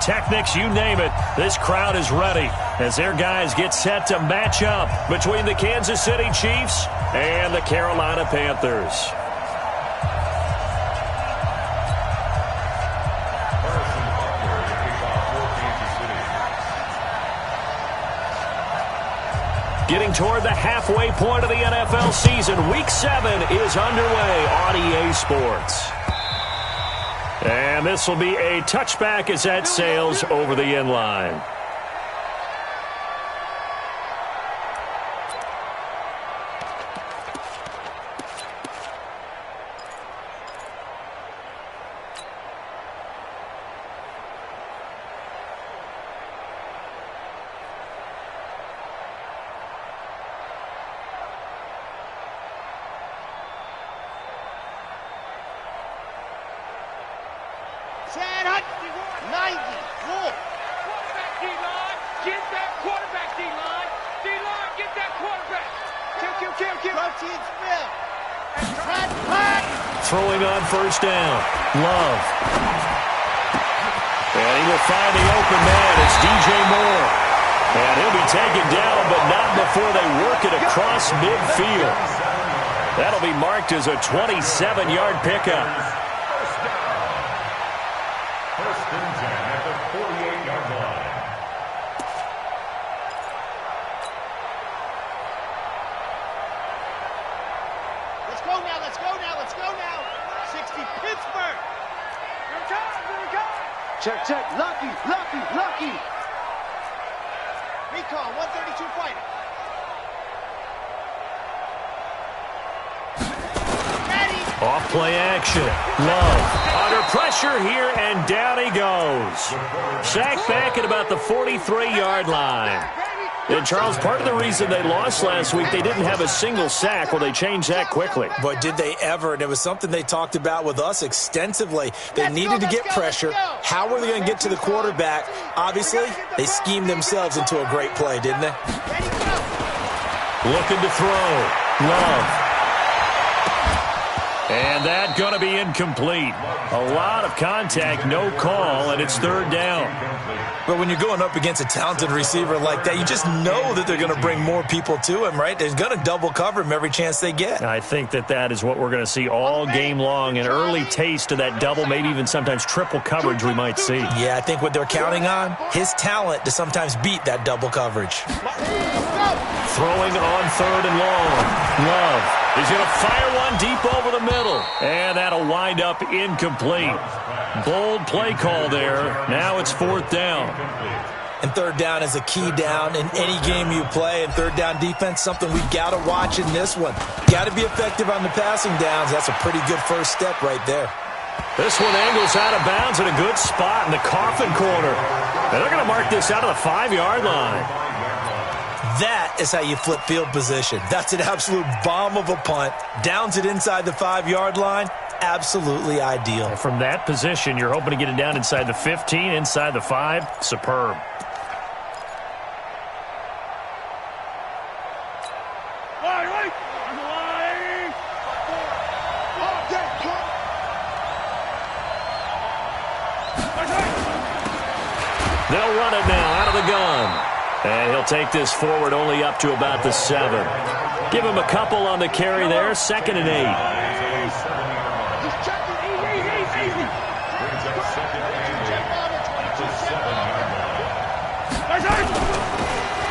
pyrotechnics, you name it. This crowd is ready as their guys get set to match up between the Kansas City Chiefs and the Carolina Panthers. Getting toward the halfway point of the NFL season, Week 7 is underway on EA Sports. And this will be a touchback as that sails over the end line. Throwing on first down. Love. And he will find the open man. It's DJ Moore. And he'll be taken down, but not before they work it across midfield. That'll be marked as a 27-yard pickup. First and 10 at the 48-yard line. Let's go now, let's go now, let's go now. 60 Pittsburgh. Here it comes, here it comes. Check, check, lucky, lucky, lucky. Recon, 132 fighter. Off play action. Love under pressure here, and down he goes. Sacked back at about the 43-yard line. And, Charles, part of the reason they lost last week, they didn't have a single sack. Well, they changed that quickly. But did they ever? And it was something they talked about with us extensively. They needed to get pressure. How were they going to get to the quarterback? Obviously, they schemed themselves into a great play, didn't they? Looking to throw. Love. And that going to be incomplete. A lot of contact, no call, and it's third down. But when you're going up against a talented receiver like that, you just know that they're going to bring more people to him, right? They're going to double cover him every chance they get. I think that is what we're going to see all game long, an early taste of that double, maybe even sometimes triple coverage we might see. Yeah, I think what they're counting on, his talent to sometimes beat that double coverage. Throwing on third and long. Love is going to fire one deep over the middle. And that'll wind up incomplete. Bold play call there. Now it's fourth down. And third down is a key down in any game you play. And third down defense, something we've got to watch in this one. Got to be effective on the passing downs. That's a pretty good first step right there. This one angles out of bounds at a good spot in the coffin corner. And they're going to mark this out of the 5-yard line. That is how you flip field position. That's an absolute bomb of a punt. Downs it inside the 5-yard line. Absolutely ideal. And from that position, you're hoping to get it down inside the 15, inside the 5. Superb. They'll run it now out of the gun. And he'll take this forward only up to about the 7. Give him a couple on the carry there. 2nd and 8.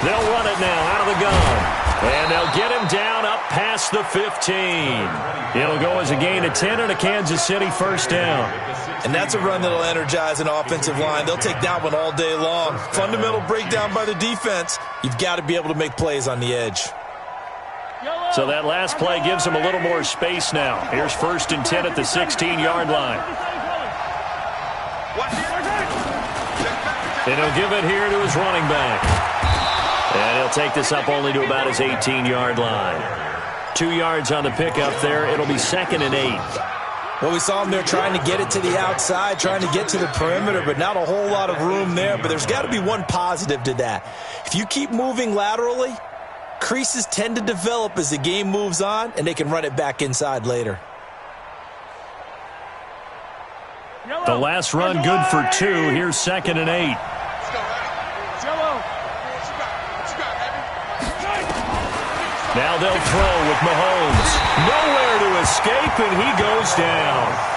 They'll run it now out of the gun. And they'll get him down up past the 15. It'll go as a gain of 10 and a Kansas City first down. And that's a run that'll energize an offensive line. They'll take that one all day long. Fundamental breakdown by the defense. You've got to be able to make plays on the edge. So that last play gives him a little more space now. Here's 1st and 10 at the 16-yard line. And he'll give it here to his running back. And he'll take this up only to about his 18-yard line. 2 yards on the pickup there. It'll be 2nd and 8. Well, we saw him there trying to get it to the outside, trying to get to the perimeter, but not a whole lot of room there. But there's got to be one positive to that. If you keep moving laterally, creases tend to develop as the game moves on, and they can run it back inside later. The last run good for 2. Here's 2nd and 8. Now they'll throw with Mahomes. Nowhere to escape, and he goes down.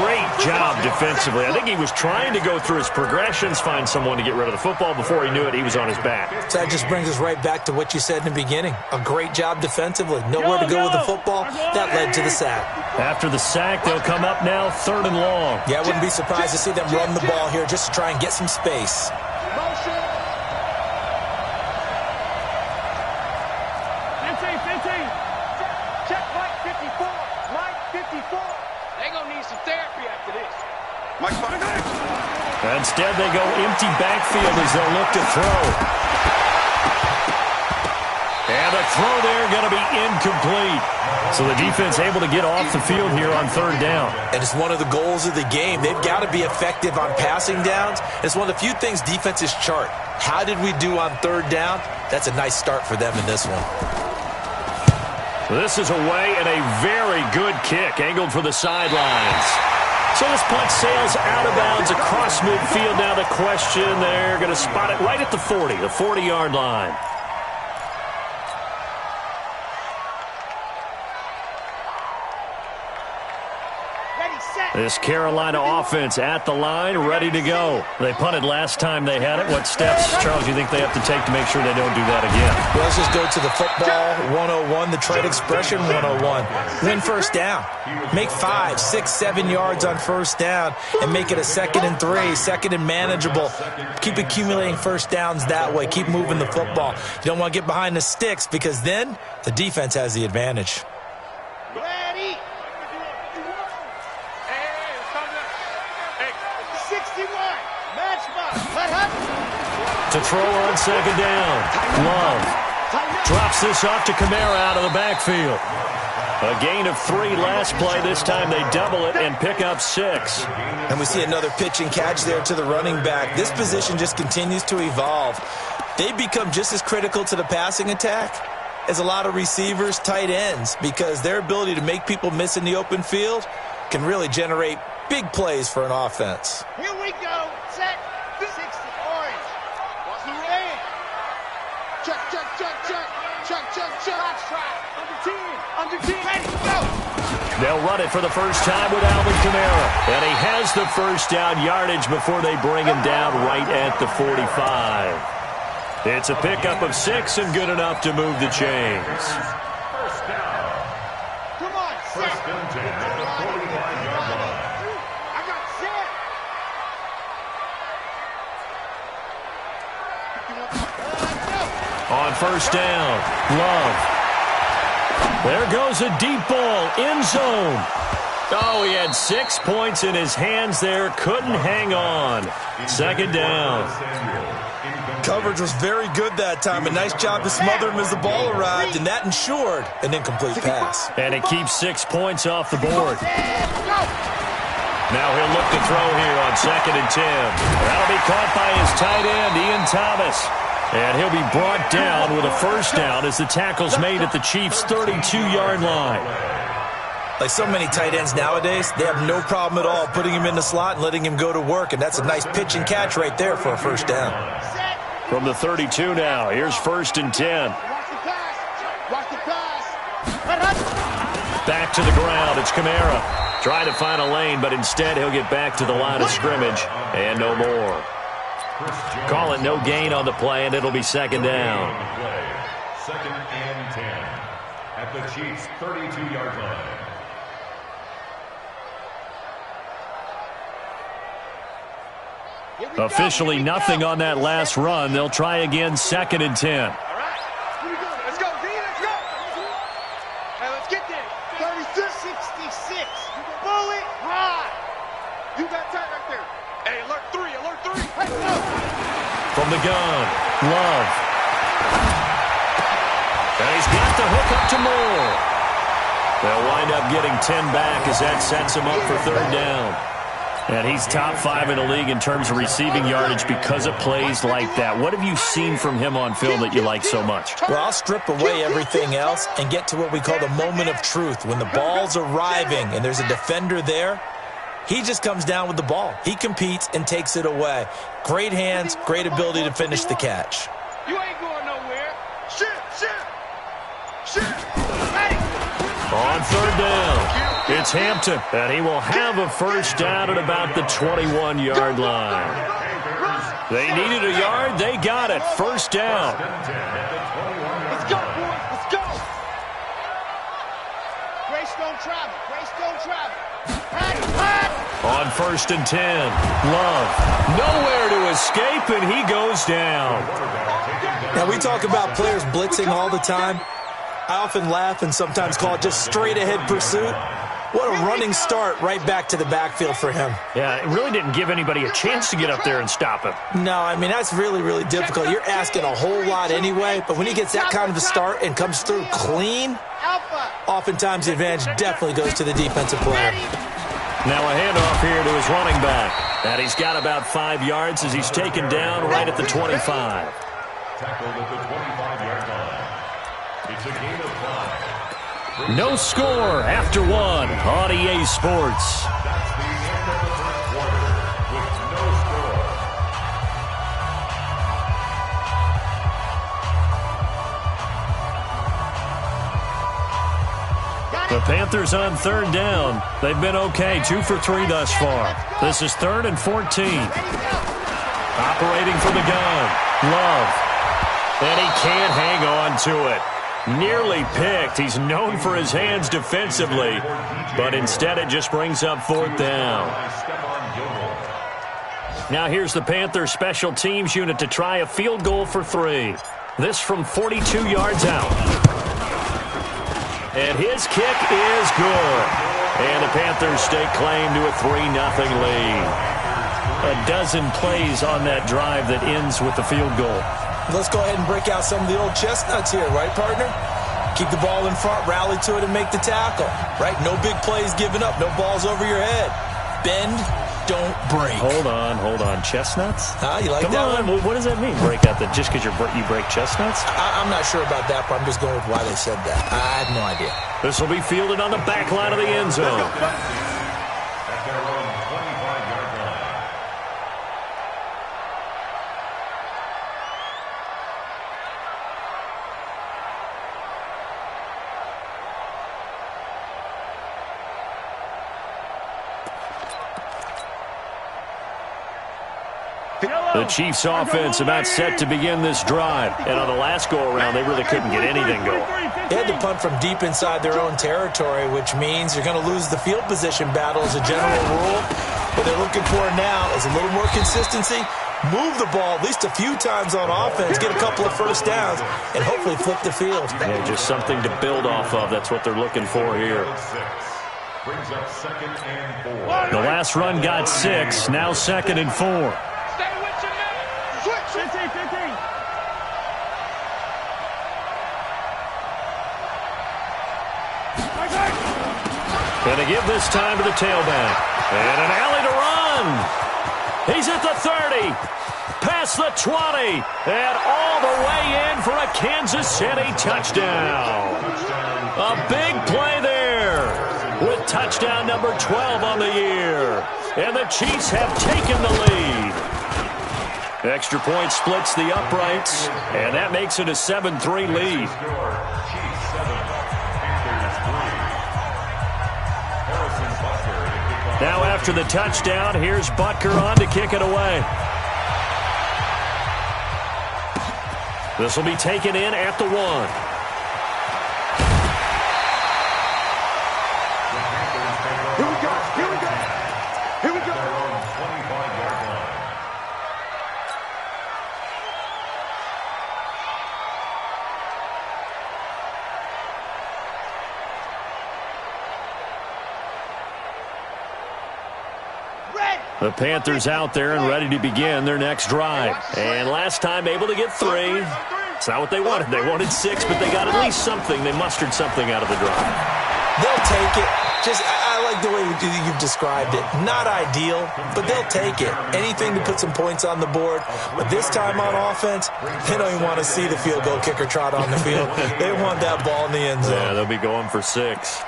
Great job defensively. I think he was trying to go through his progressions, find someone to get rid of the football. Before he knew it, he was on his back. So that just brings us right back to what you said in the beginning. A great job defensively. Nowhere to go with the football. That led to the sack. After the sack, they'll come up now 3rd and long. Yeah, I wouldn't be surprised to see them run the ball here just to try and get some space. Instead, they go empty backfield as they'll look to throw. And a throw there going to be incomplete. So the defense able to get off the field here on 3rd down. And it's one of the goals of the game. They've got to be effective on passing downs. It's one of the few things defenses chart. How did we do on 3rd down? That's a nice start for them in this one. This is away and a very good kick angled for the sidelines. So this punt sails out of bounds across midfield. Now the question, they're going to spot it right at the 40, the 40-yard line. This Carolina offense at the line, ready to go. They punted last time they had it. What steps, Charles, do you think they have to take to make sure they don't do that again? Well, let's just go to the football 101, the trade expression 101. Win 1st down. Make 5, 6, 7 yards on 1st down and make it a 2nd and 3, 2nd and manageable. Keep accumulating 1st downs that way. Keep moving the football. You don't want to get behind the sticks because then the defense has the advantage. To throw on 2nd down. Love drops this off to Kamara out of the backfield. A gain of 3 last play. This time they double it and pick up 6. And we see another pitch and catch there to the running back. This position just continues to evolve. They become just as critical to the passing attack as a lot of receivers, tight ends, because their ability to make people miss in the open field can really generate big plays for an offense. Here we go. Set. 60 orange. What's the man? Check, check, check, check. Check, check, check. Let's try. Under 10. Ready, go. They'll run it for the first time with Alvin Kamara. And he has the 1st down yardage before they bring him down right at the 45. It's a pickup of 6 and good enough to move the chains. 1st down. Come on, 1st and 10 at the 45-yard line. I got set. On 1st down, Love. There goes a deep ball, end zone. Oh, he had 6 points in his hands there, couldn't hang on. 2nd down. Coverage was very good that time. A nice job to smother him as the ball arrived, and that ensured an incomplete pass. And it keeps 6 points off the board. Now he'll look to throw here on 2nd and 10. That'll be caught by his tight end, Ian Thomas. And he'll be brought down with a 1st down as the tackle's made at the Chiefs' 32-yard line. Like so many tight ends nowadays, they have no problem at all putting him in the slot and letting him go to work, and that's a nice pitch and catch right there for a 1st down. From the 32 now, here's 1st and 10. Watch the pass. Watch the pass. Back to the ground, it's Kamara. Trying to find a lane, but instead he'll get back to the line of scrimmage, and no more. Call it no gain on the play, and it'll be 2nd down. 2nd and 10 at the Chiefs' 32-yard line. Officially nothing on that last run. They'll try again, 2nd and 10. All right. Here we go. Let's go, D. Let's go. Hey, let's get there. 36-66. Bullet high. You got tight right there. Hey, alert 3. Alert 3. Hey, go. From the gun, Love. And he's got the hook up to Moore. They'll wind up getting 10 back as that sets him up for 3rd down. And he's top 5 in the league in terms of receiving yardage because of plays like that. What have you seen from him on film that you like so much? Well, I'll strip away everything else and get to what we call the moment of truth. When the ball's arriving and there's a defender there, He just comes down with the ball. He competes and takes it away. Great hands, great ability to finish the catch. You ain't going nowhere. Shit. Ready. On third down, it's Hampton, and he will have a first down at about the 21-yard line. They needed a yard. They got it. First down. Let's go, boys. Let's go. Grace don't travel. On first and 10, Love. Nowhere to escape, and he goes down. Now, we talk about players blitzing all the time. I often laugh and sometimes call it just straight-ahead pursuit. What a running start right back to the backfield for him. Yeah, it really didn't give anybody a chance to get up there and stop him. No, I mean, that's really, really difficult. You're asking a whole lot anyway, but when he gets that kind of a start and comes through clean, oftentimes the advantage definitely goes to the defensive player. Now a handoff here to his running back. And he's got about 5 yards as he's taken down right at the 25. Tackled at the 25-yard line. It's a gain of 5. No score after 1 on EA Sports. That's the end of the first quarter with no score. The Panthers on third down. They've been okay, 2 for 3 thus far. This is 3rd and 14. Operating from the gun, Love. And he can't hang on to it. Nearly picked. He's known for his hands defensively, but instead it just brings up 4th down. Now here's the Panthers special teams unit to try a field goal for 3. This from 42 yards out. And his kick is good. And the Panthers stake claim to a 3-0 lead. A dozen plays on that drive that ends with the field goal. Let's go ahead and break out some of the old chestnuts here, right, partner? Keep the ball in front, rally to it, and make the tackle, right? No big plays given up, no balls over your head. Bend, don't break. Hold on. Chestnuts? You like Come that on. one? What does that mean, break out? Just because you break chestnuts? I'm not sure about that, but I'm just going with why they said that. I have no idea. This will be fielded on the back line of the end zone. At their own 25-yard line. The Chiefs offense about set to begin this drive. And on the last go-around, they really couldn't get anything going. They had to punt from deep inside their own territory, which means you're going to lose the field position battle as a general rule. What they're looking for now is a little more consistency, move the ball at least a few times on offense, get a couple of first downs, and hopefully flip the field. Yeah, just something to build off of. That's what they're looking for here. Brings up 2nd and 4. The last run got 6, now 2nd and 4. Stay with your man. Switch. 15. Going to give this time to the tailback. And an alley to run. He's at the 30. Past the 20. And all the way in for a Kansas City touchdown. A big play there with touchdown number 12 on the year. And the Chiefs have taken the lead. Extra point splits the uprights. And that makes it a 7-3 lead. Now after the touchdown, here's Butker on to kick it away. This will be taken in at the 1. Here we go. The Panthers out there and ready to begin their next drive. And last time able to get 3. It's not what they wanted. They wanted 6, but they got at least something. They mustered something out of the drive. They'll take it. I like the way you've described it. Not ideal, but they'll take it. Anything to put some points on the board. But this time on offense, they don't even want to see the field goal kicker trot on the field. They want that ball in the end zone. Yeah, they'll be going for 6.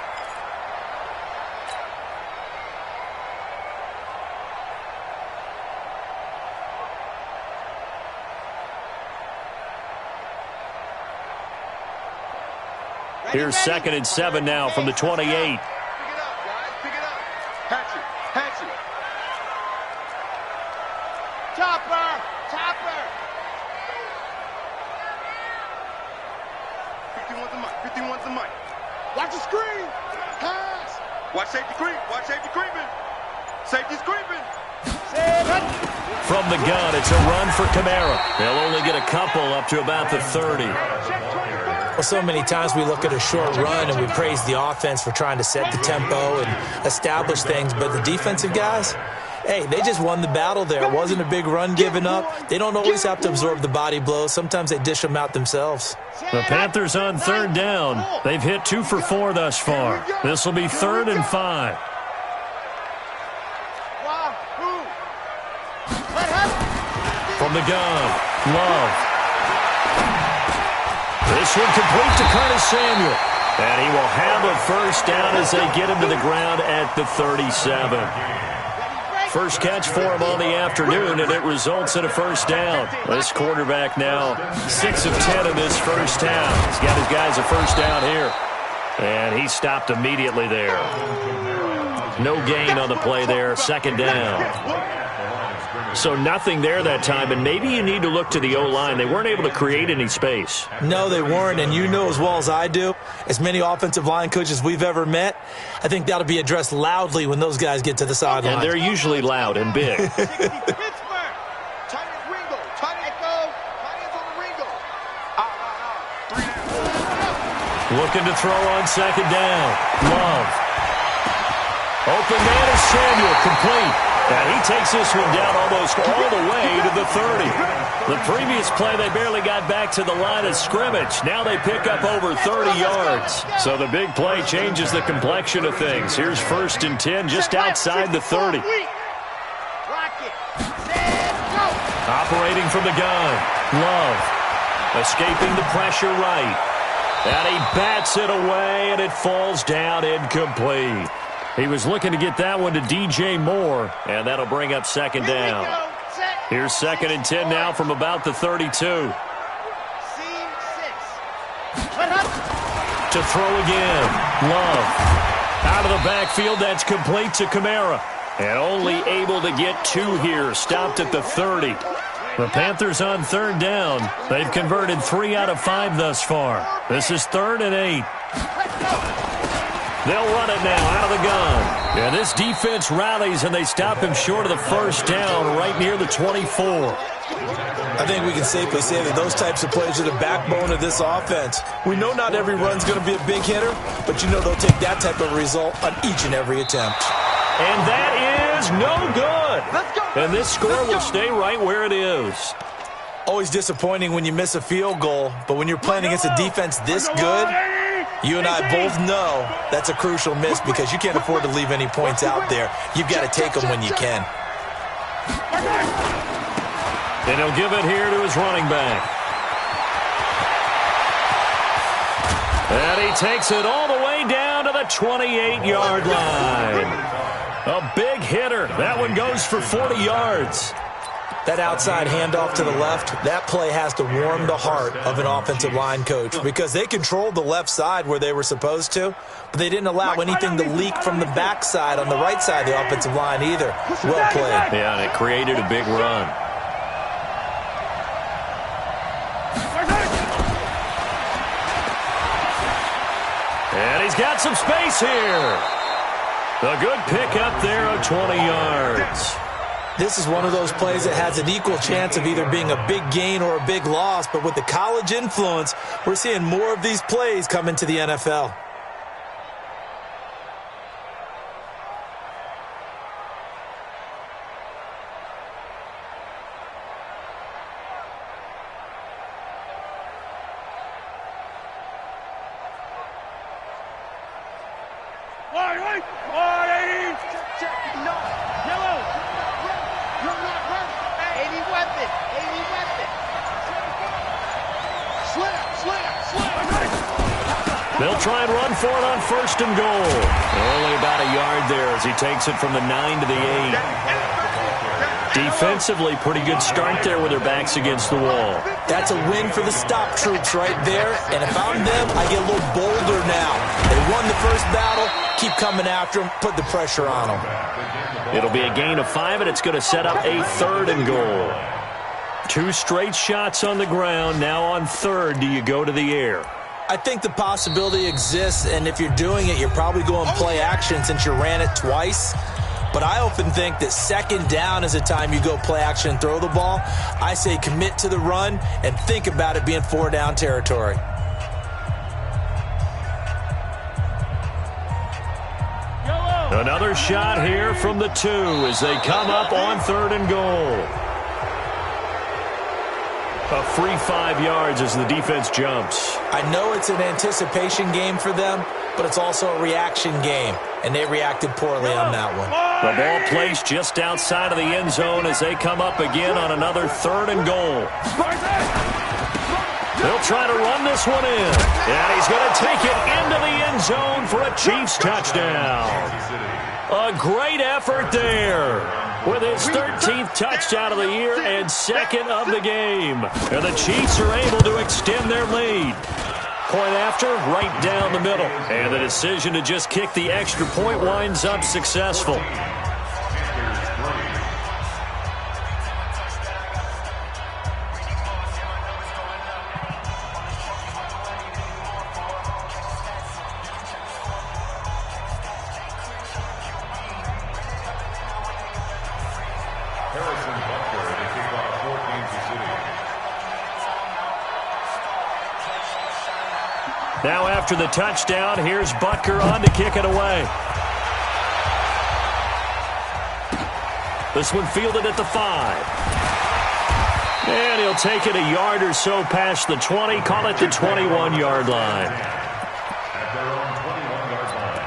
Here's 2nd and 7 now from the 28. Pick it up, guys. Pick it up. Hatch it. Hatch it. Chopper. Chopper. 51's the mic. 51's the mic. Watch the screen. Pass. Watch safety creep. Watch safety creeping. Safety's creeping. From the gun, it's a run for Kamara. They'll only get a couple up to about the 30. Well, so many times we look at a short run and we praise the offense for trying to set the tempo and establish things, but the defensive guys, hey, they just won the battle there. It wasn't a big run given up. They don't always have to absorb the body blows. Sometimes they dish them out themselves. The Panthers on 3rd down. They've hit 2 for 4 thus far. This will be 3rd and 5. From the gun, Love. This one complete to Curtis Samuel. And he will have a first down as they get him to the ground at the 37. First catch for him on the afternoon, and it results in a first down. This quarterback now 6 of 10 in this first half. He's got his guys a first down here. And he stopped immediately there. No gain on the play there, 2nd down. So nothing there that time, and maybe you need to look to the O-line. They weren't able to create any space. No, they weren't, and you know as well as I do, as many offensive line coaches we've ever met, I think that'll be addressed loudly when those guys get to the sideline. And they're usually loud and big. Looking to throw on 2nd down. Love. Open man is Samuel, complete. And he takes this one down almost all the way to the 30. The previous play, they barely got back to the line of scrimmage. Now they pick up over 30 yards. So the big play changes the complexion of things. Here's 1st and 10 just outside the 30. Operating from the gun. Love. Escaping the pressure right. And he bats it away, and it falls down incomplete. He was looking to get that one to DJ Moore, and that'll bring up 2nd down. Here's 2nd and 10 now from about the 32. To throw again. Love. Out of the backfield, that's complete to Kamara. And only able to get 2 here, stopped at the 30. The Panthers on 3rd down. They've converted 3 out of 5 thus far. This is 3rd and 8. They'll run it now out of the gun. And this defense rallies, and they stop him short of the first down right near the 24. I think we can safely say that those types of plays are the backbone of this offense. We know not every run's going to be a big hitter, but you know they'll take that type of result on each and every attempt. And that is no good. And this score will stay right where it is. Always disappointing when you miss a field goal, but when you're playing against a defense this good, you and I both know that's a crucial miss because you can't afford to leave any points out there. You've got to take them when you can. And he'll give it here to his running back. And he takes it all the way down to the 28-yard line. A big hitter. That one goes for 40 yards. That outside handoff to the left, that play has to warm the heart of an offensive line coach because they controlled the left side where they were supposed to, but they didn't allow anything to leak from the backside on the right side of the offensive line either. Well played. Yeah, and it created a big run. And he's got some space here. A good pick up there of 20 yards. This is one of those plays that has an equal chance of either being a big gain or a big loss, but with the college influence, we're seeing more of these plays come into the NFL. They'll try and run for it on 1st and goal. Only about a yard there as he takes it from the 9 to the 8. Defensively, pretty good start there with their backs against the wall. That's a win for the stop troops right there. And if I'm them, I get a little bolder now. They won the first battle. Keep coming after them. Put the pressure on them. It'll be a gain of 5, and it's going to set up a 3rd and goal. 2 straight shots on the ground. Now on 3rd, do you go to the air? I think the possibility exists, and if you're doing it, you're probably going play action since you ran it twice. But I often think that 2nd down is the time you go play action and throw the ball. I say commit to the run and think about it being 4-down territory. Another shot here from the 2 as they come up on 3rd and goal. A free 5 yards as the defense jumps. I know it's an anticipation game for them, but it's also a reaction game, and they reacted poorly on that one. The ball placed just outside of the end zone as they come up again on another 3rd and goal. They'll try to run this one in, and he's going to take it into the end zone for a Chiefs touchdown. A great effort there with his 13th touchdown of the year and 2nd of the game. And the Chiefs are able to extend their lead. Point after, right down the middle. And the decision to just kick the extra point winds up successful. Now after the touchdown, here's Butker on to kick it away. This one fielded at the 5. And he'll take it a yard or so past the 20, call it the 21-yard line. At their own 21-yard line.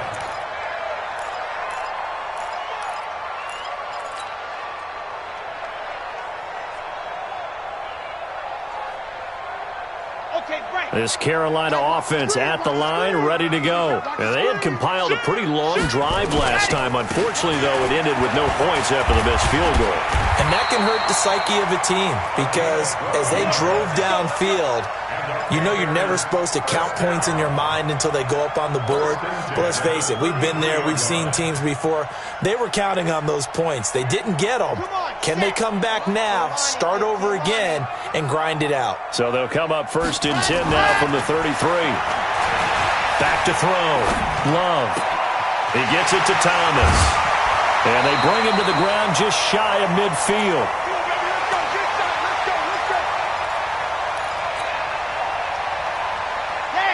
This Carolina offense at the line, ready to go. And they had compiled a pretty long drive last time. Unfortunately, though, it ended with no points after the missed field goal. And that can hurt the psyche of a team because as they drove downfield, you know you're never supposed to count points in your mind until they go up on the board. But let's face it, we've been there. We've seen teams before. They were counting on those points. They didn't get them. Can they come back now, start over again, and grind it out? So they'll come up 1st and 10 now from the 33. Back to throw. Love. He gets it to Thomas. And they bring him to the ground just shy of midfield.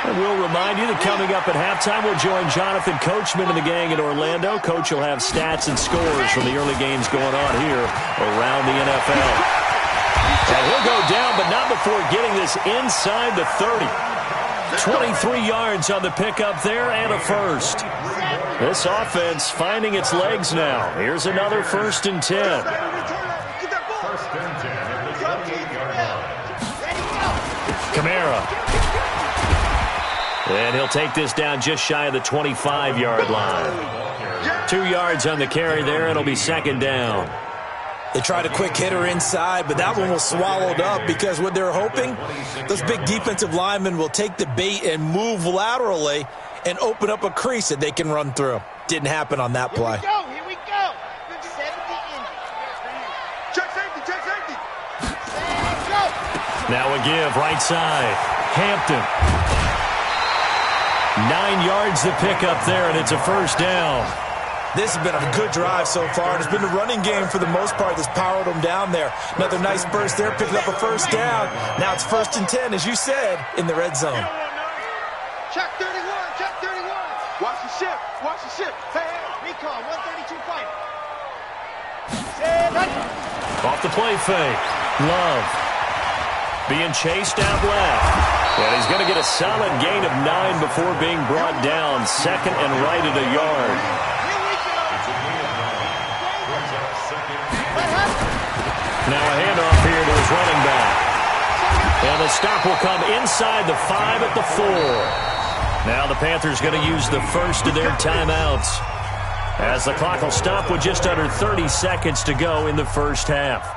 And we'll remind you that coming up at halftime, we'll join Jonathan Coachman and the gang in Orlando. Coach will have stats and scores from the early games going on here around the NFL. And he'll go down, but not before getting this inside the 30. 23 yards on the pickup there and a 1st. This offense finding its legs now. Here's another 1st and 10. 1st and 10 at the 28-yard line. Kamara. And he'll take this down just shy of the 25-yard line. 2 yards on the carry there. It'll be 2nd down. They tried a quick hitter inside, but that one was swallowed up because what they're hoping, those big defensive linemen will take the bait and move laterally and open up a crease that they can run through. Didn't happen on that play. Here we go. 70 inches. Check safety, check safety. Now a give, right side. Hampton. 9 yards to pick up there, and it's a 1st down. This has been a good drive so far, and it's been the running game for the most part that's powered them down there. Another nice burst there, picking up a 1st down. Now it's 1st and 10, as you said, in the red zone. Check 31, check 31. Watch the ship, watch the ship. Hey, recon, 132 fighter. Off the play fake. Love. Being chased out left. And he's going to get a solid gain of 9 before being brought down. 2nd and right at a yard. Now a handoff here to his running back. And the stop will come inside the 5 at the 4. Now the Panthers going to use the 1st of their timeouts. as the clock will stop with just under 30 seconds to go in the first half.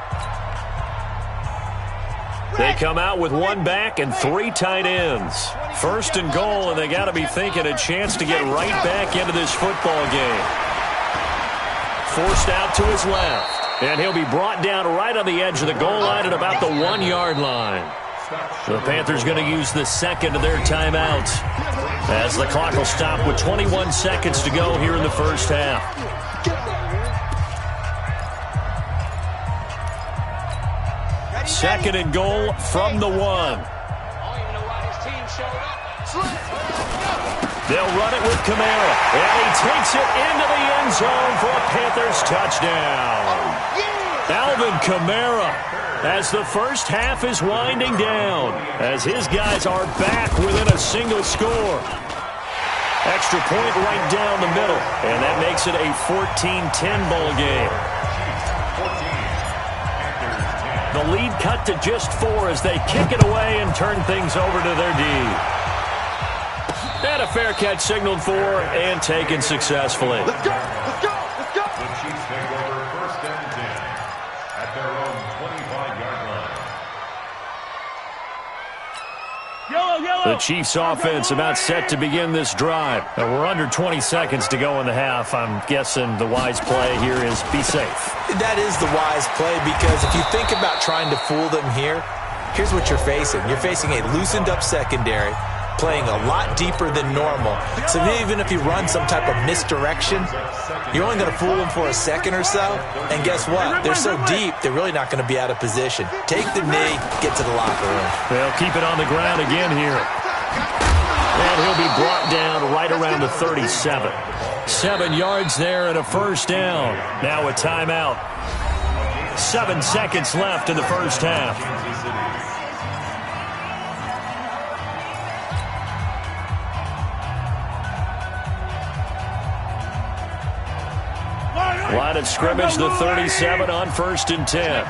They come out with one back and three tight ends. First and goal, and they got to be thinking a chance to get right back into this football game. Forced out to his left, and he'll be brought down right on the edge of the goal line at about the 1-yard line. The Panthers going to use the second of their timeouts as the clock will stop with 21 seconds to go here in the first half. Second and goal from the 1. They'll run it with Kamara, and he takes it into the end zone for a Panthers touchdown. Alvin Kamara, as the first half is winding down, as his guys are back within a single score. Extra point right down the middle, and that makes it a 14-10 ball game. The lead cut to just 4 as they kick it away and turn things over to their D. And a fair catch signaled for and taken successfully. Let's go! Let's go! Let's go! The Chiefs take over first and 10 at their own 25-yard line. The Chiefs offense about set to begin this drive. We're under 20 seconds to go in the half. I'm guessing the wise play here is be safe. That is the wise play, because if you think about trying to fool them here, here's what you're facing. You're facing a loosened up secondary, playing a lot deeper than normal. So even if you run some type of misdirection, you're only going to fool them for a second or so. And guess what? They're so deep, they're really not going to be out of position. Take the knee, get to the locker room. They'll keep it on the ground again here. And he'll be brought down right around the 37. 7 yards there and a first down. Now a timeout. 7 seconds left in the first half. Line of scrimmage, the 37 on first and 10.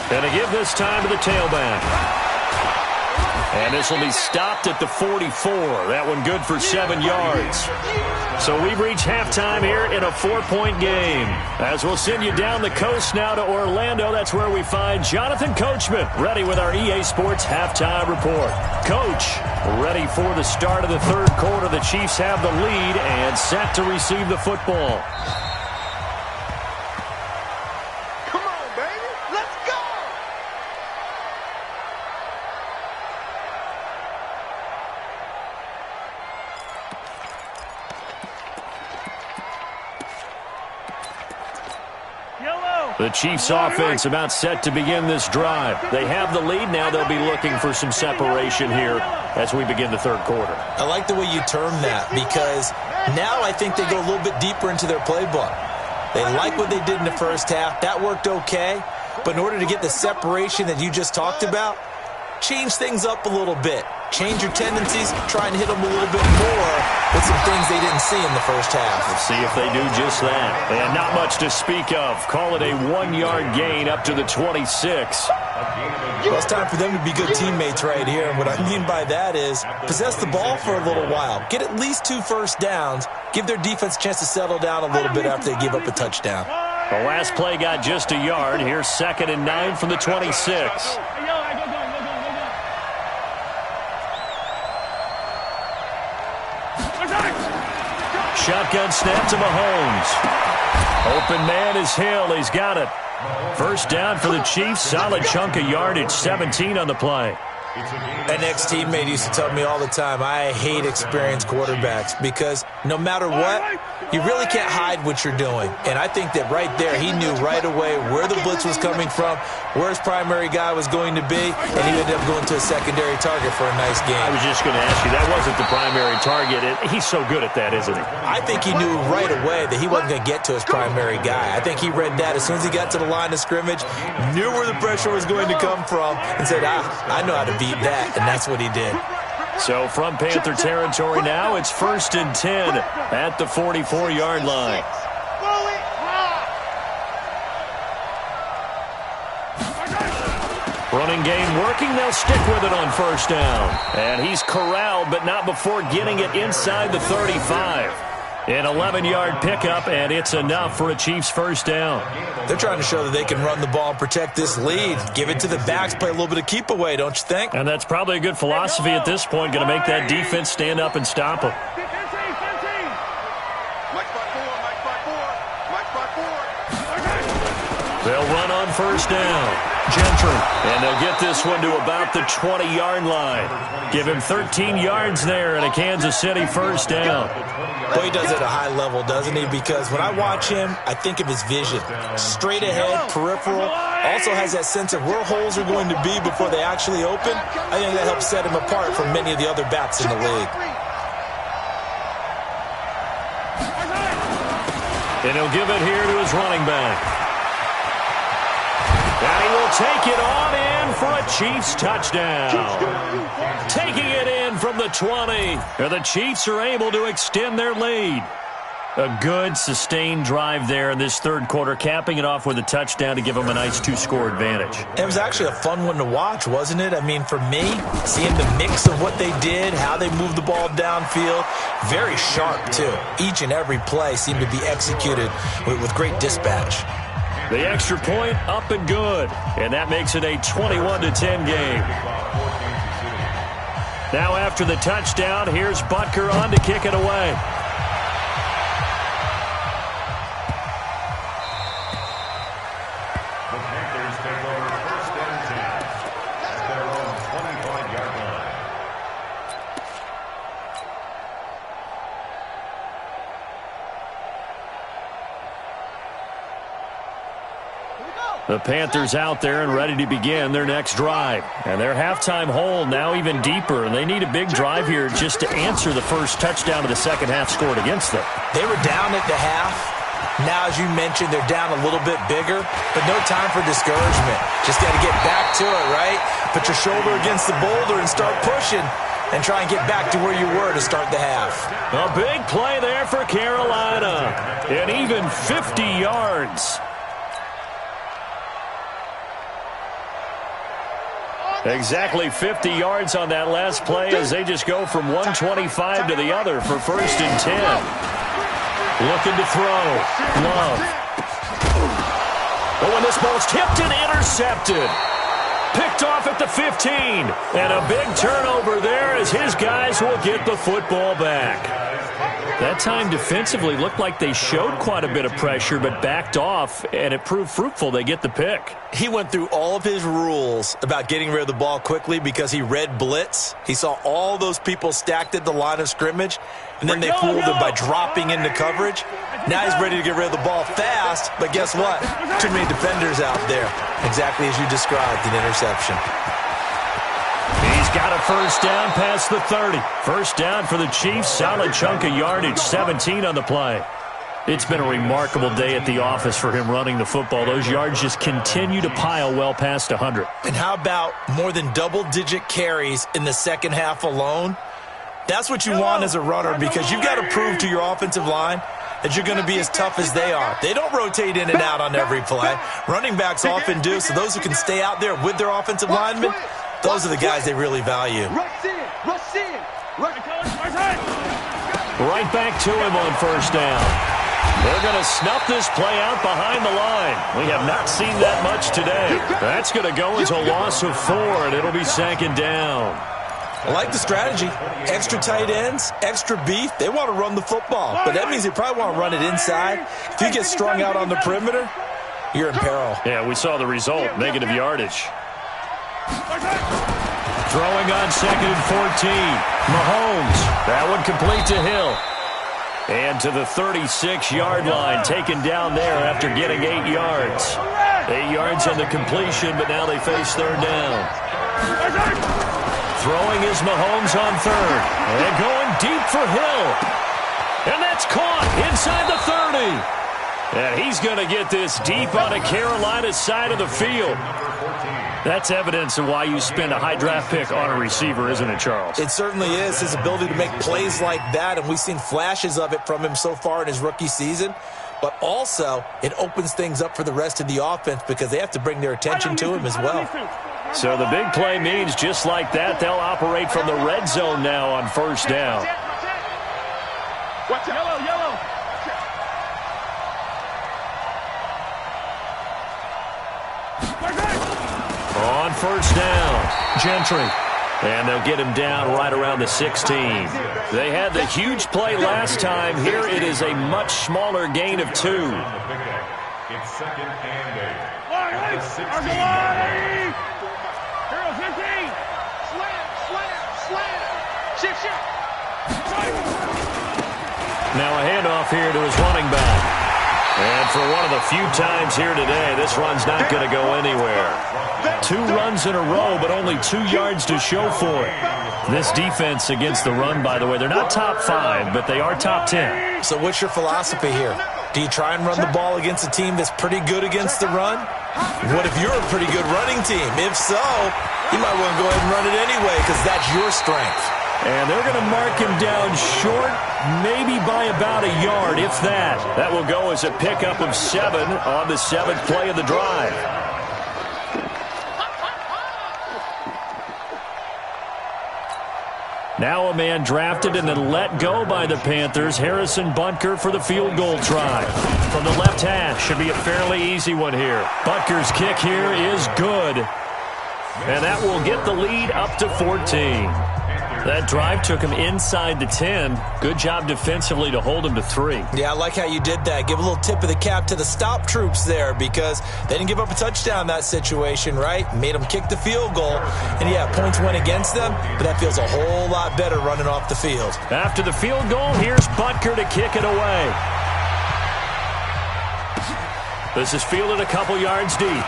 And to give this time to the tailback. And this will be stopped at the 44. That one good for 7 yards. So we've reached halftime here in a 4-point game. As we'll send you down the coast now to Orlando, that's where we find Jonathan Coachman, ready with our EA Sports halftime report. Coach, ready for the start of the third quarter. The Chiefs have the lead and set to receive the football. Come on, baby. Let's go! The Chiefs offense about set to begin this drive. They have the lead. Now they'll be looking for some separation here as we begin the third quarter. I like the way you term that, because now I think they go a little bit deeper into their playbook. They like what they did in the first half. That worked okay. But in order to get the separation that you just talked about, change things up a little bit. Change your tendencies, try and hit them a little bit more with some things they didn't see in the first half. We'll see if they do just that. And not much to speak of. Call it a 1-yard gain up to the 26. Well, it's time for them to be good teammates right here. And what I mean by that is possess the ball for a little while. Get at least 2 first downs. Give their defense a chance to settle down a little bit after they give up a touchdown. The last play got just a yard. Here's 2nd and 9 from the 26. Shotgun snap to Mahomes. Open man is Hill. He's got it. First down for the Chiefs. Solid chunk of yardage. 17 on the play. An ex-teammate used to tell me all the time, I hate experienced quarterbacks, because no matter what, you really can't hide what you're doing. And I think that right there, he knew right away where the blitz was coming from, where his primary guy was going to be, and he ended up going to a secondary target for a nice game. I was just going to ask you, that wasn't the primary target. He's so good at that, isn't he? I think he knew right away that he wasn't going to get to his primary guy. I think he read that as soon as he got to the line of scrimmage, knew where the pressure was going to come from, and said, I know how to beat that, and that's what he did. So from Panther territory now, it's 1st and 10 at the 44-yard line. Running game working. They'll stick with it on first down. And he's corralled, but not before getting it inside the 35. An 11-yard pickup, and it's enough for a Chiefs first down. They're trying to show that they can run the ball and protect this lead. Give it to the backs, play a little bit of keep away, don't you think? And that's probably a good philosophy at this point, going to make that defense stand up and stop them. They'll run on first down. Gentry. And they'll get this one to about the 20-yard line. Give him 13 yards there and a Kansas City first down. Boy, he does it at a high level, doesn't he? Because when I watch him, I think of his vision. Straight ahead, peripheral. Also has that sense of where holes are going to be before they actually open. I think that helps set him apart from many of the other backs in the league. And he'll give it here to his running back. And he will take it on in for a Chiefs touchdown. Taking it in from the 20. And the Chiefs are able to extend their lead. A good, sustained drive there in this third quarter, capping it off with a touchdown to give them a nice two-score advantage. It was actually a fun one to watch, wasn't it? I mean, for me, seeing the mix of what they did, how they moved the ball downfield, very sharp, too. Each and every play seemed to be executed with great dispatch. The extra point up and good. And that makes it a 21-10 game. Now after the touchdown, here's Butker on to kick it away. The Panthers take over first and 10 at their own 25-yard line. The Panthers out there and ready to begin their next drive. And their halftime hole now even deeper. And they need a big drive here just to answer the first touchdown of the second half scored against them. They were down at the half. Now, as you mentioned, they're down a little bit bigger, but no time for discouragement. Just got to get back to it, right? Put your shoulder against the boulder and start pushing and try and get back to where you were to start the half. A big play there for Carolina. And even 50 yards. Exactly 50 yards on that last play as they just go from 125 to the other for first and 10. Looking to throw. Love. Oh, and this ball's tipped and intercepted. Picked off at the 15. And a big turnover there as his guys will get the football back. That time defensively looked like they showed quite a bit of pressure but backed off, and it proved fruitful. They get the pick. He went through all of his rules about getting rid of the ball quickly because he read blitz. He saw all those people stacked at the line of scrimmage, and then they fooled him by dropping into coverage. Now he's ready to get rid of the ball fast, but guess what? Too many defenders out there. Exactly as you described, an interception. He's got a first down past the 30. First down for the Chiefs. Solid chunk of yardage, 17 on the play. It's been a remarkable day at the office for him running the football. Those yards just continue to pile well past 100. And how about more than double-digit carries in the second half alone? That's what you want as a runner because you've got to prove to your offensive line that you're going to be as tough as they are. They don't rotate in and out on every play. Running backs often do, so those who can stay out there with their offensive linemen, those are the guys they really value. Right back to him on first down. They're going to snuff this play out behind the line. We have not seen that much today. That's going to go as a loss of 4, and it'll be second down. I like the strategy. Extra tight ends, extra beef. They want to run the football, but that means they probably want to run it inside. If you get strung out on the perimeter, you're in peril. Yeah, we saw the result, negative yardage. Throwing on second and 14. Mahomes. That one complete to Hill. And to the 36-yard line, taken down there after getting 8 yards. 8 yards on the completion, but now they face third down. Throwing is Mahomes on third. And going deep for Hill. And that's caught inside the 30. And he's going to get this deep on a Carolina side of the field. That's evidence of why you spend a high draft pick on a receiver, isn't it, Charles? It certainly is. His ability to make plays like that, and we've seen flashes of it from him so far in his rookie season. But also, it opens things up for the rest of the offense because they have to bring their attention to him as well. So the big play means just like that, they'll operate from the red zone now on first down. Watch out. Yellow. On first down, Gentry. And they'll get him down right around the 16. They had the huge play last time. Here it is a much smaller gain of 2. It's second and 8. Shift. Now a handoff here to his running back. And for one of the few times here today, this run's not going to go anywhere. 2 runs in a row, but only 2 yards to show for it. This defense against the run, by the way, they're not top 5, but they are top 10. So what's your philosophy here? Do you try and run the ball against a team that's pretty good against the run? What if you're a pretty good running team? If so, you might want to go ahead and run it anyway because that's your strength. And they're going to mark him down short, maybe by about a yard, if that. That will go as a pickup of 7 on the 7th play of the drive. Now a man drafted and then let go by the Panthers, Harrison Butker for the field goal try. From the left hash, should be a fairly easy one here. Butker's kick here is good. And that will get the lead up to 14. That drive took him inside the 10. Good job defensively to hold him to 3. Yeah, I like how you did that. Give a little tip of the cap to the stop troops there because they didn't give up a touchdown in that situation, right? Made them kick the field goal. And, yeah, points went against them, but that feels a whole lot better running off the field. After the field goal, here's Butker to kick it away. This is fielded a couple yards deep.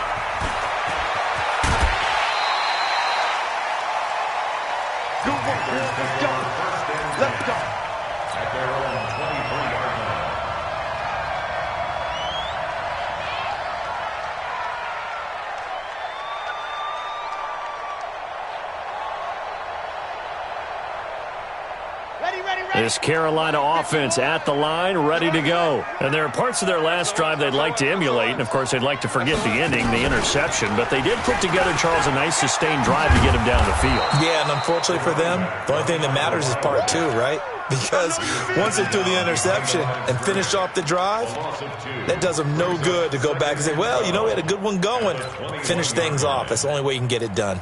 Let's go. At their own 23-yard line. Ready. This Carolina offense at the line, ready to go. And there are parts of their last drive they'd like to emulate, and, of course, they'd like to forget the ending, the interception. But they did put together, Charles, a nice sustained drive to get him down the field. Yeah, and unfortunately for them, the only thing that matters is part 2, right? Because once they threw the interception and finished off the drive, that does them no good to go back and say, well, you know, we had a good one going. Finish things off. That's the only way you can get it done.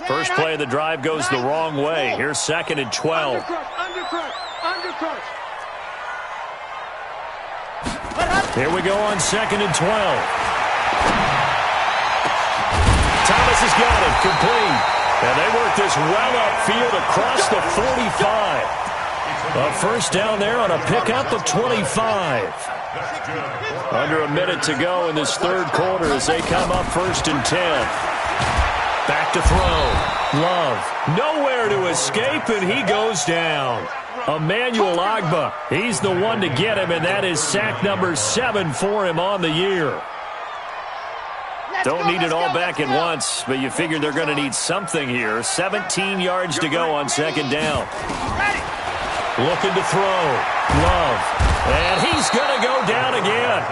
First play of the drive goes the wrong way. Here's 2nd and 12. Undercrush. Here we go on 2nd and 12. Thomas has got it, complete. And they work this well upfield across the 45. A first down there on a pickup of 25. Under a minute to go in this 3rd quarter as they come up 1st and 10. Back to throw. Love. Nowhere to escape, and he goes down. Emmanuel Ogbah. He's the one to get him, and that is sack number 7 for him on the year. Don't need it all back at once, but you figure they're going to need something here. 17 yards to go on 2nd down. Looking to throw. Love. And he's going to go down again.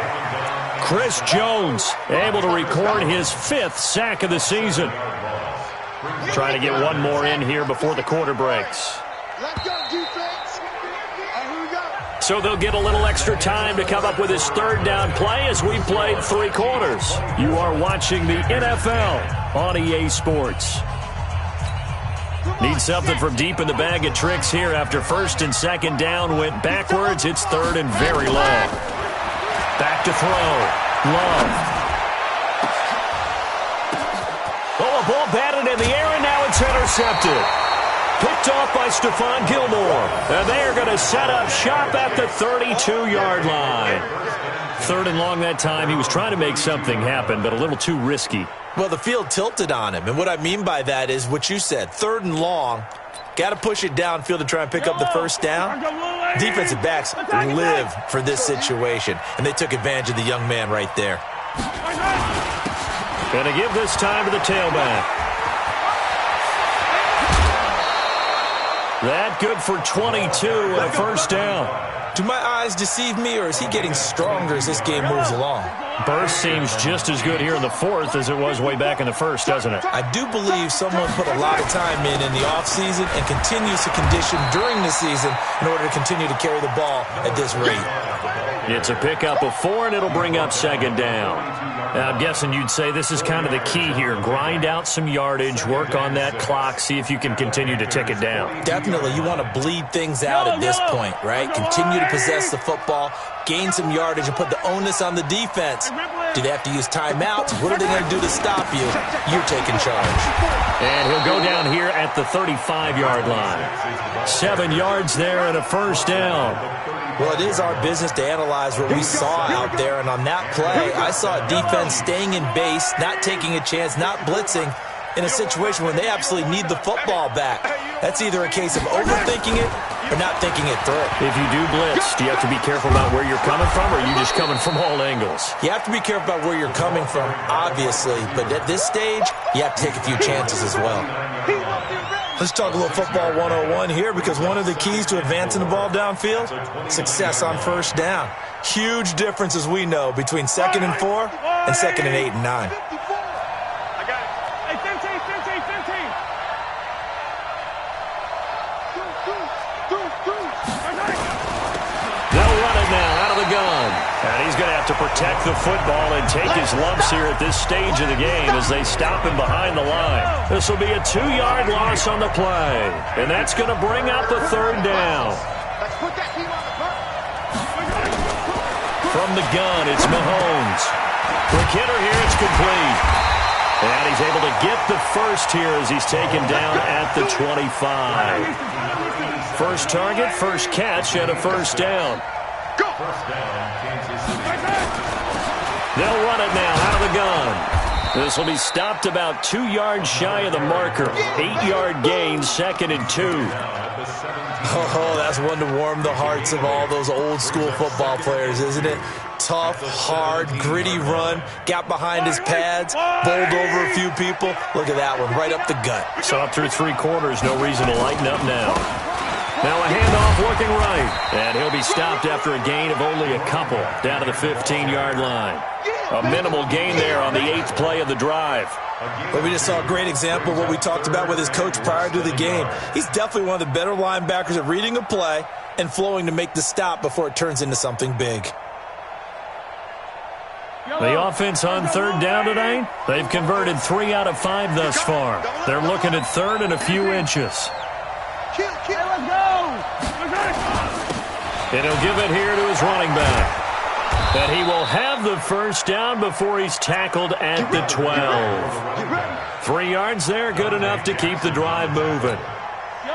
Chris Jones able to record his 5th sack of the season. Trying to get one more in here before the quarter breaks. Let's go, defense. Here we go. So they'll get a little extra time to come up with his 3rd down play as we played 3 quarters. You are watching the NFL on EA Sports. Need something from deep in the bag of tricks here after 1st and 2nd down went backwards. It's 3rd and very long. Back to throw. Love. Oh, a ball batted in the air, and now it's intercepted. Picked off by Stephon Gilmore. And they are going to set up shop at the 32-yard line. 3rd and long that time. He was trying to make something happen, but a little too risky. Well, the field tilted on him, and what I mean by that is what you said. 3rd and long, got to push it downfield to try and pick up the first down. Defensive backs live for this situation, and they took advantage of the young man right there. Going to give this time to the tailback. That good for 22 and a first down. Do my eyes deceive me, or is he getting stronger as this game moves along? Burst seems just as good here in the fourth as it was way back in the first, doesn't it? I do believe someone put a lot of time in the offseason and continues to condition during the season in order to continue to carry the ball at this rate. It's a pickup of 4, and it'll bring up second down. Now, I'm guessing you'd say this is kind of the key here. Grind out some yardage, work on that clock, see if you can continue to tick it down. Definitely. You want to bleed things out at this point, right? Continue to possess the football, gain some yardage, and put the onus on the defense. Do they have to use timeouts? What are they going to do to stop you? You're taking charge. And he'll go down here at the 35-yard line. 7 yards there and a first down. Well, it is our business to analyze what we saw out there, and on that play, I saw a defense staying in base, not taking a chance, not blitzing in a situation where they absolutely need the football back. That's either a case of overthinking it or not thinking it through. If you do blitz, do you have to be careful about where you're coming from, or are you just coming from all angles? You have to be careful about where you're coming from, obviously, but at this stage, you have to take a few chances as well. Let's talk a little football 101 here, because one of the keys to advancing the ball downfield, success on first down. Huge difference, as we know, between 2nd and 4 and 2nd and 8 and 9. They'll run it now out of the gun. And he's going to have to protect the football and take his lumps here at this stage of the game as they stop him behind the line. This will be a 2-yard loss on the play. And that's going to bring up the 3rd down. From the gun, it's Mahomes. Quick hitter here, it's complete. And he's able to get the first here as he's taken down at the 25. First target, first catch, and a first down. They'll run it now out of the gun. This will be stopped about 2 yards shy of the marker. 8-yard gain, 2nd and 2. Oh, that's one to warm the hearts of all those old school football players, isn't it? Tough, hard, gritty run. Got behind his pads, bowled over a few people. Look at that one, right up the gut. Saw through 3 quarters, no reason to lighten up now. Now a handoff looking right. And he'll be stopped after a gain of only a couple down to the 15-yard line. A minimal gain there on the 8th play of the drive. But we just saw a great example of what we talked about with his coach prior to the game. He's definitely one of the better linebackers at reading a play and flowing to make the stop before it turns into something big. The offense on 3rd down tonight, they've converted 3 out of 5 thus far. They're looking at 3rd and a few inches. And he'll give it here to his running back. And he will have the first down before he's tackled at the 12. 3 yards there, good enough to keep the drive moving.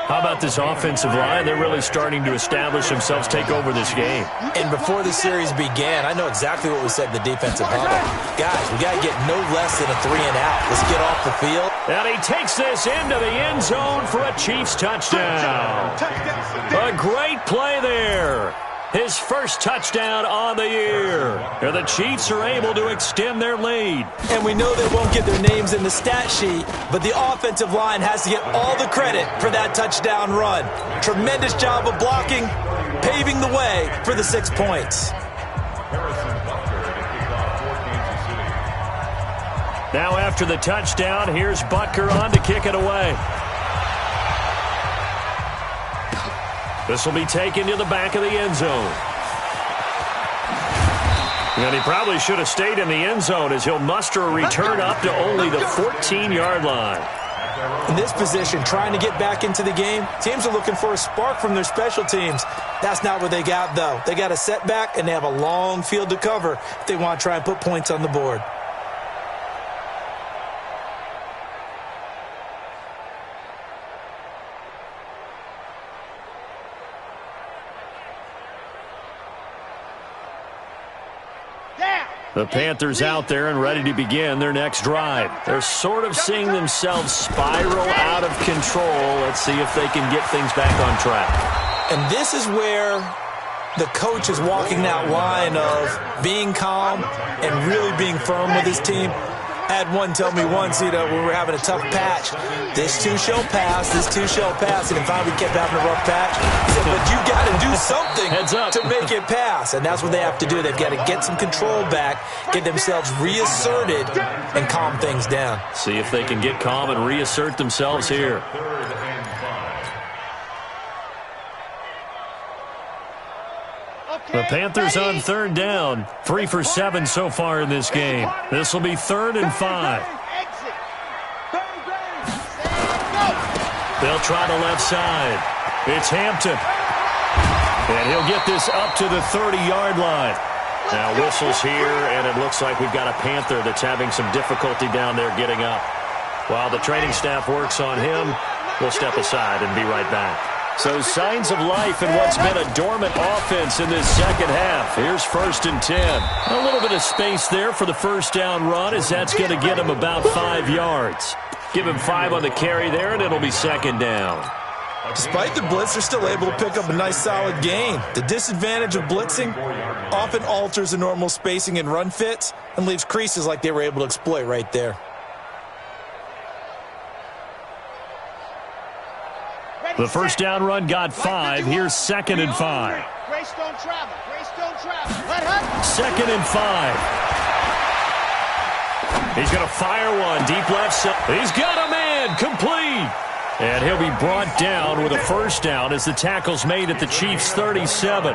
How about this offensive line? They're really starting to establish themselves, take over this game. And before the series began, I know exactly what we said in the defensive huddle. Guys, we got to get no less than a 3 and out. Let's get off the field. And he takes this into the end zone for a Chiefs touchdown. A great play there. His first touchdown on the year. And the Chiefs are able to extend their lead. And we know they won't get their names in the stat sheet, but the offensive line has to get all the credit for that touchdown run. Tremendous job of blocking, paving the way for the 6 points. Now after the touchdown, here's Butker on to kick it away. This will be taken to the back of the end zone. And he probably should have stayed in the end zone as he'll muster a return up to only the 14-yard line. In this position, trying to get back into the game, teams are looking for a spark from their special teams. That's not what they got, though. They got a setback, and they have a long field to cover if they want to try and put points on the board. The Panthers out there and ready to begin their next drive. They're sort of seeing themselves spiral out of control. Let's see if they can get things back on track. And this is where the coach is walking that line of being calm and really being firm with his team. Had one tell me once, when we were having a tough patch, this too shall pass, this too shall pass. And finally we kept having a rough patch. He said, but you got to do something to make it pass. And that's what they have to do. They've got to get some control back, get themselves reasserted, and calm things down. See if they can get calm and reassert themselves here. The Panthers on third down. 3 for 7 so far in this game. This will be 3rd and 5. They'll try the left side. It's Hampton. And he'll get this up to the 30-yard line. Now whistles here, and it looks like we've got a Panther that's having some difficulty down there getting up. While the training staff works on him, we'll step aside and be right back. So signs of life in what's been a dormant offense in this second half. Here's 1st and 10. A little bit of space there for the first down run, as that's going to get him about 5 yards. Give him 5 on the carry there, and it'll be 2nd down. Despite the blitz, they're still able to pick up a nice solid gain. The disadvantage of blitzing often alters the normal spacing and run fits and leaves creases like they were able to exploit right there. The first down run got 5. Here's 2nd and 5. Grace don't travel. 2nd and 5. He's going to fire one. Deep left side. He's got a man. Complete. And he'll be brought down with a first down as the tackle's made at the Chiefs' 37.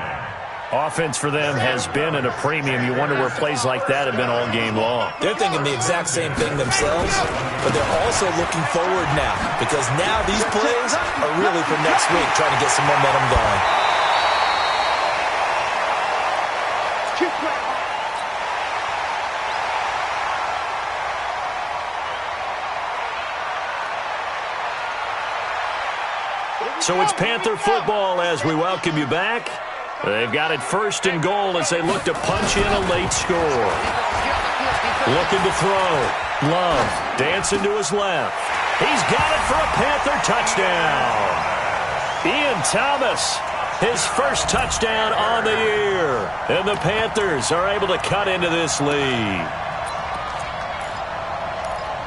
Offense for them has been at a premium. You wonder where plays like that have been all game long. They're thinking the exact same thing themselves, but they're also looking forward now, because now these plays are really for next week, trying to get some momentum going. So it's Panther football as we welcome you back. They've got it 1st and goal as they look to punch in a late score. Looking to throw. Love dancing to his left. He's got it for a Panther touchdown. Ian Thomas, his first touchdown on the year. And the Panthers are able to cut into this lead.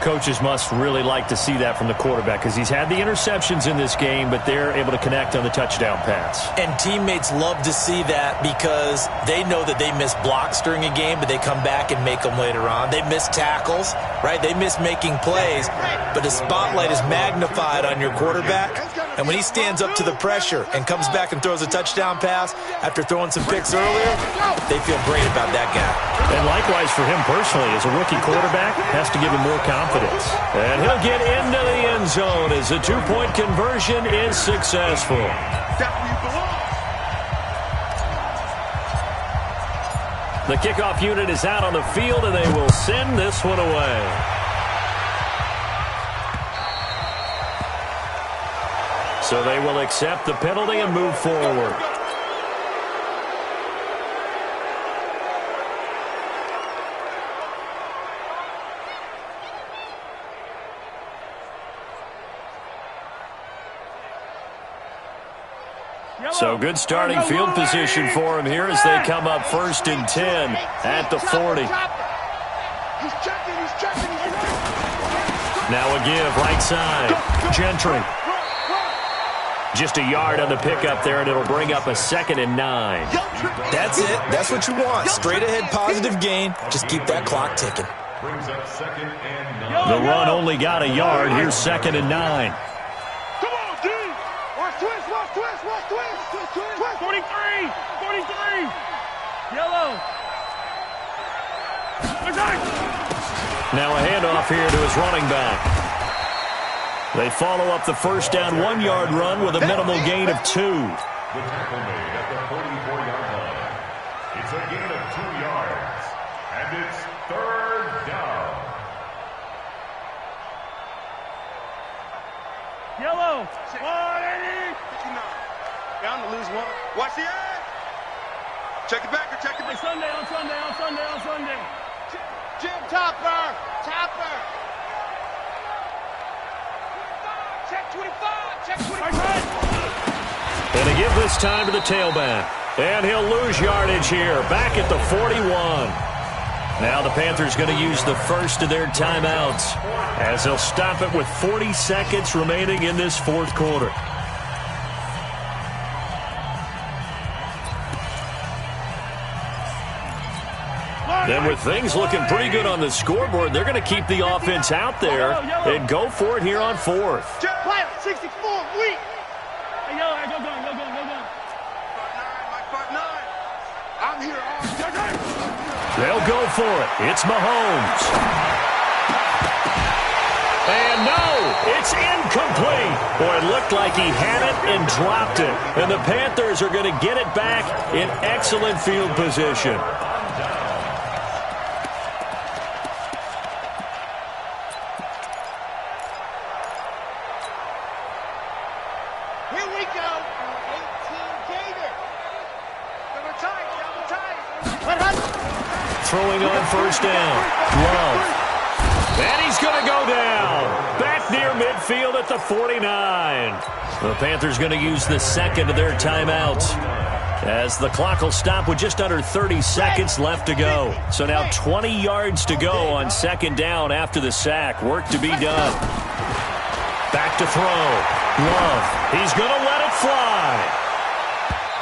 Coaches must really like to see that from the quarterback, because he's had the interceptions in this game, but they're able to connect on the touchdown pass. And teammates love to see that, because they know that they miss blocks during a game, but they come back and make them later on. They miss tackles, right? They miss making plays, but the spotlight is magnified on your quarterback. And when he stands up to the pressure and comes back and throws a touchdown pass after throwing some picks earlier, they feel great about that guy. And likewise for him personally, as a rookie quarterback, has to give him more confidence. And he'll get into the end zone as the 2-point conversion is successful. The kickoff unit is out on the field, and they will send this one away. So they will accept the penalty and move forward. So good starting field position for him here as they come up 1st and 10 at the 40. Now a give right side. Gentry. Just a yard on the pickup there, and it'll bring up a 2nd and 9. That's it. That's what you want. Straight ahead positive gain. Just keep that clock ticking. The run only got a yard. Here's 2nd and 9. Twist. 43. Yellow. Now a handoff here to his running back. They follow up the first down 1-yard run with a minimal gain of 2. The tackle made at the 44-yard line. It's a gain of 2 yards, and it's 3rd down. Yellow. 180. Down to lose 1. Watch the edge. Check it back. On Sunday. Jim Topper. Check 25. And they give this time to the tailback. And he'll lose yardage here, back at the 41. Now the Panthers going to use the first of their timeouts as they'll stop it with 40 seconds remaining in this fourth quarter. Then with things looking pretty good on the scoreboard, they're going to keep the offense out there and go for it here on fourth. 64, weak. Hey, go. I'm here all day. They'll go for it. It's Mahomes. And no, it's incomplete. Boy, it looked like he had it and dropped it. And the Panthers are going to get it back in excellent field position. Here we go. 18 Gator. Double tight. Throwing on first down. Love. And he's going to go down. Back near midfield at the 49. The Panthers going to use the second of their timeouts, as the clock will stop with just under 30 seconds left to go. So now 20 yards to go on second down after the sack. Work to be done. Back to throw. Love. He's going to let it fly.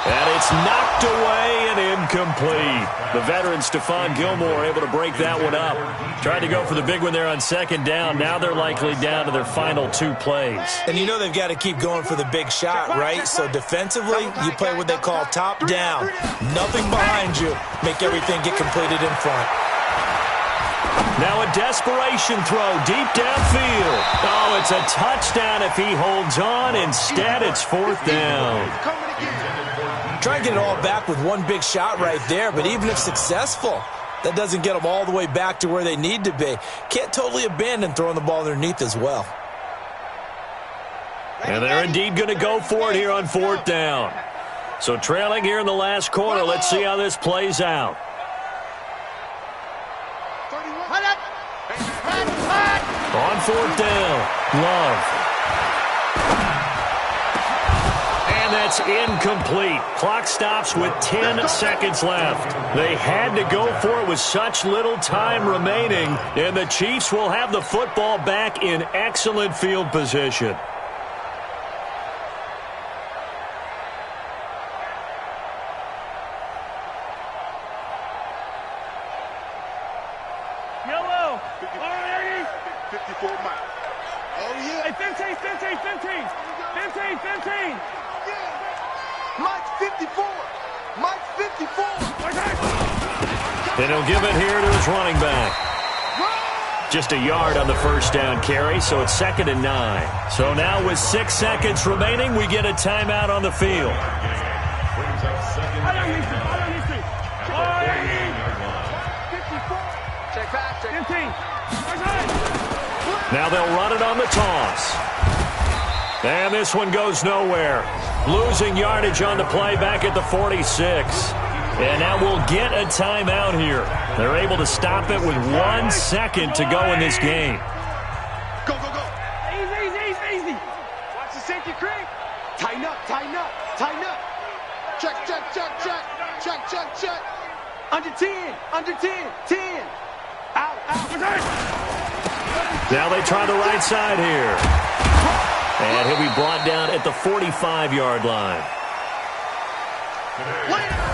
And it's knocked away and incomplete. The veteran Stephon Gilmore able to break that one up. Tried to go for the big one there on second down. Now they're likely down to their final two plays. And you know they've got to keep going for the big shot, right? So defensively, you play what they call top down. Nothing behind you. Make everything get completed in front. Now a desperation throw deep downfield. Oh, it's a touchdown if he holds on. Instead, it's fourth down. Try and get it all back with one big shot right there, but even if successful, that doesn't get them all the way back to where they need to be. Can't totally abandon throwing the ball underneath as well. And they're indeed going to go for it here on fourth down. So trailing here in the last quarter, let's see how this plays out. On fourth down, Love. And that's incomplete. Clock stops with 10 seconds left. They had to go for it with such little time remaining, and the Chiefs will have the football back in excellent field position. Yellow. 54 miles. Oh, yeah. Hey, 15. 15. Mike's 54. Mike's 54. And he'll give it here to his running back. Just a yard on the first down carry, so it's 2nd and 9. So now with 6 seconds remaining, we get a timeout on the field. Check back. 15. Now they'll run it on the toss. And this one goes nowhere. Losing yardage on the play back at the 46. And now we'll get a timeout here. They're able to stop it with 1 second to go in this game. Go. Easy. Watch the safety creep. Tighten up. Check. Under 10. 10. Out. Now they try the right side here. And he'll be brought down at the 45-yard line. Later.